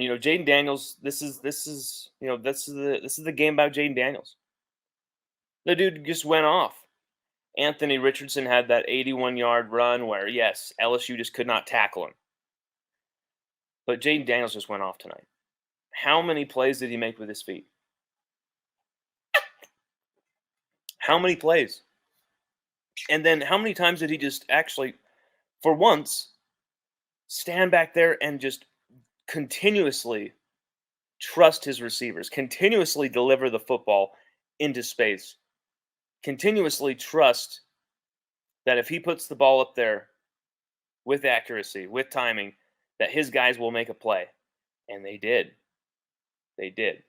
And Jayden Daniels, this is the game about Jayden Daniels. The dude just went off. Anthony Richardson had that 81-yard run where, yes, LSU just could not tackle him. But Jayden Daniels just went off tonight. How many plays did he make with his feet? How many plays? And then how many times did he just actually, for once, stand back there and just continuously trust his receivers, continuously deliver the football into space, continuously trust that if he puts the ball up there with accuracy, with timing, that his guys will make a play. And they did. They did.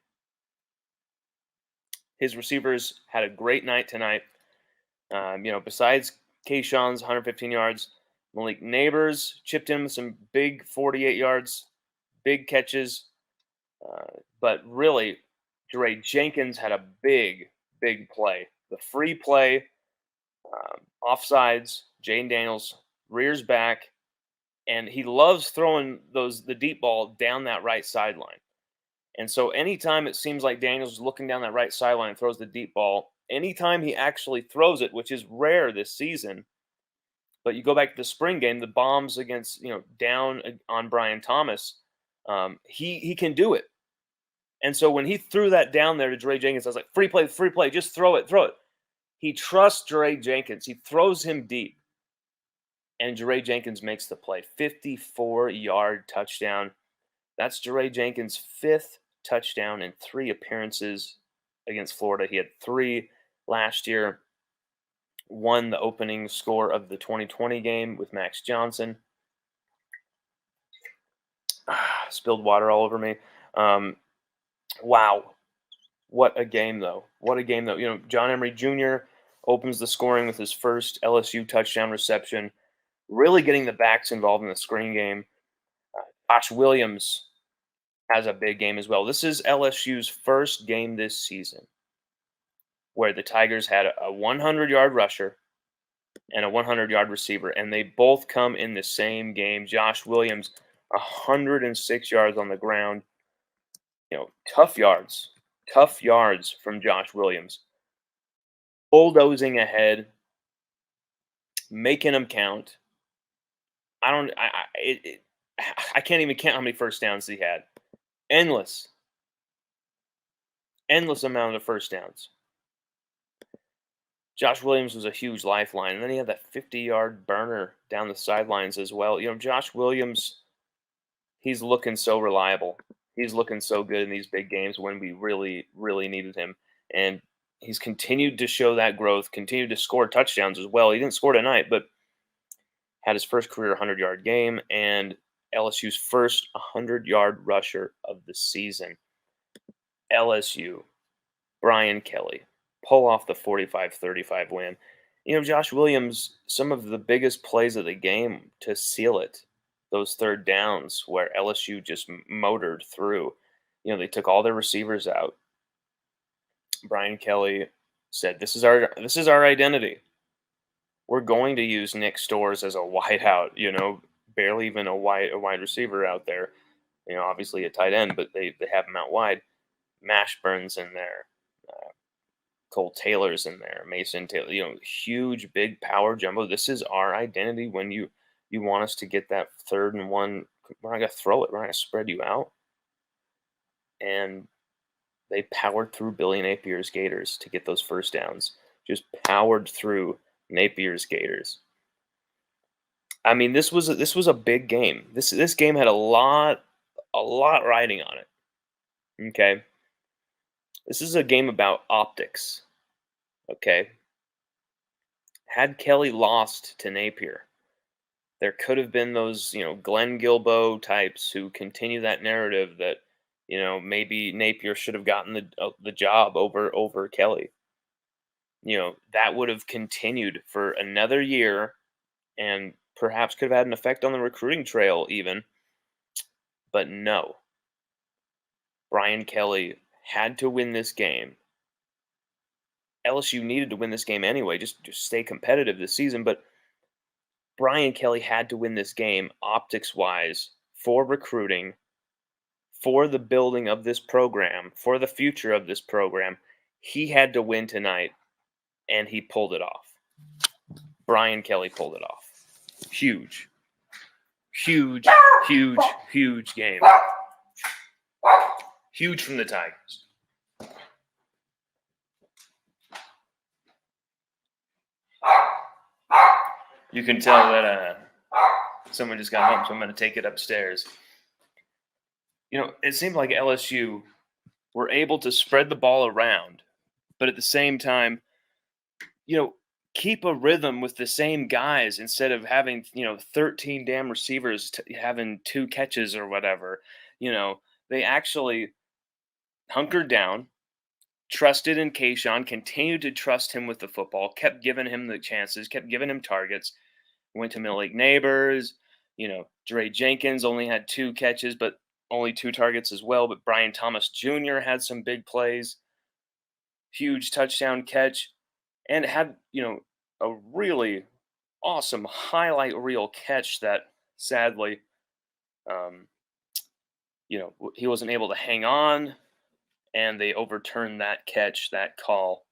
His receivers had a great night tonight. Besides Kayshawn's 115 yards, Malik Neighbors chipped in with some big 48 yards, big catches. But really, Dre Jenkins had a big, big play. The free play, offsides, Jayden Daniels rears back, and he loves throwing the deep ball down that right sideline. And so anytime it seems like Daniels is looking down that right sideline and throws the deep ball, anytime he actually throws it, which is rare this season, but you go back to the spring game, the bombs against, down on Brian Thomas, he can do it. And so when he threw that down there to Dre Jenkins, I was like, free play, just throw it. He trusts Dre Jenkins. He throws him deep. And Dre Jenkins makes the play. 54-yard touchdown. That's Dre Jenkins' fifth touchdown in 3 appearances against Florida. He had 3 last year. Won the opening score of the 2020 game with Max Johnson. Spilled water all over me. Wow. What a game, though. John Emery Jr. opens the scoring with his first LSU touchdown reception, really getting the backs involved in the screen game. Josh Williams has a big game as well. This is LSU's first game this season where the Tigers had a 100-yard rusher and a 100-yard receiver, and they both come in the same game. Josh Williams, 106 yards on the ground. Tough yards from Josh Williams. Bulldozing ahead, making them count. I can't even count how many first downs he had. Endless amount of first downs. Josh Williams was a huge lifeline, and then he had that 50-yard burner down the sidelines as well. Josh Williams, he's looking so reliable. He's looking so good in these big games when we really, really needed him. And he's continued to show that growth, continued to score touchdowns as well. He didn't score tonight, but had his first career 100-yard game and LSU's first 100-yard rusher of the season. LSU, Brian Kelly, pull off the 45-35 win. Josh Williams, some of the biggest plays of the game to seal it. Those third downs where LSU just motored through. They took all their receivers out. Brian Kelly said, "This is our identity. We're going to use Nick Storrs as a wideout. Barely even a wide receiver out there. Obviously a tight end, but they have him out wide. Mashburn's in there. Cole Taylor's in there. Mason Taylor. Huge, big power jumbo. This is our identity. When you want us to get that 3rd and 1, we're not going to throw it. We're not going to spread you out." And they powered through Billy Napier's Gators to get those first downs. Just powered through Napier's Gators. I mean, this was a big game. This game had a lot riding on it. Okay? This is a game about optics. Okay? Had Kelly lost to Napier, there could have been those, Glenn Guilbeau types who continue that narrative that, maybe Napier should have gotten the job over Kelly. That would have continued for another year and perhaps could have had an effect on the recruiting trail even. But no. Brian Kelly had to win this game. LSU needed to win this game anyway, just stay competitive this season, but Brian Kelly had to win this game optics-wise for recruiting, for the building of this program, for the future of this program, he had to win tonight, and he pulled it off. Brian Kelly pulled it off. Huge. Huge, huge, huge game. Huge from the Tigers. You can tell that someone just got home, so I'm going to take it upstairs. It seemed like LSU were able to spread the ball around, but at the same time, keep a rhythm with the same guys instead of having, 13 damn receivers having 2 catches or whatever. They actually hunkered down, trusted in Kayshawn, continued to trust him with the football, kept giving him the chances, kept giving him targets. Went to Malik Neighbors. Dre Jenkins only had 2 catches, but only 2 targets as well. But Brian Thomas Jr. had some big plays, huge touchdown catch, and had, a really awesome highlight reel catch that sadly, he wasn't able to hang on, and they overturned that catch, that call.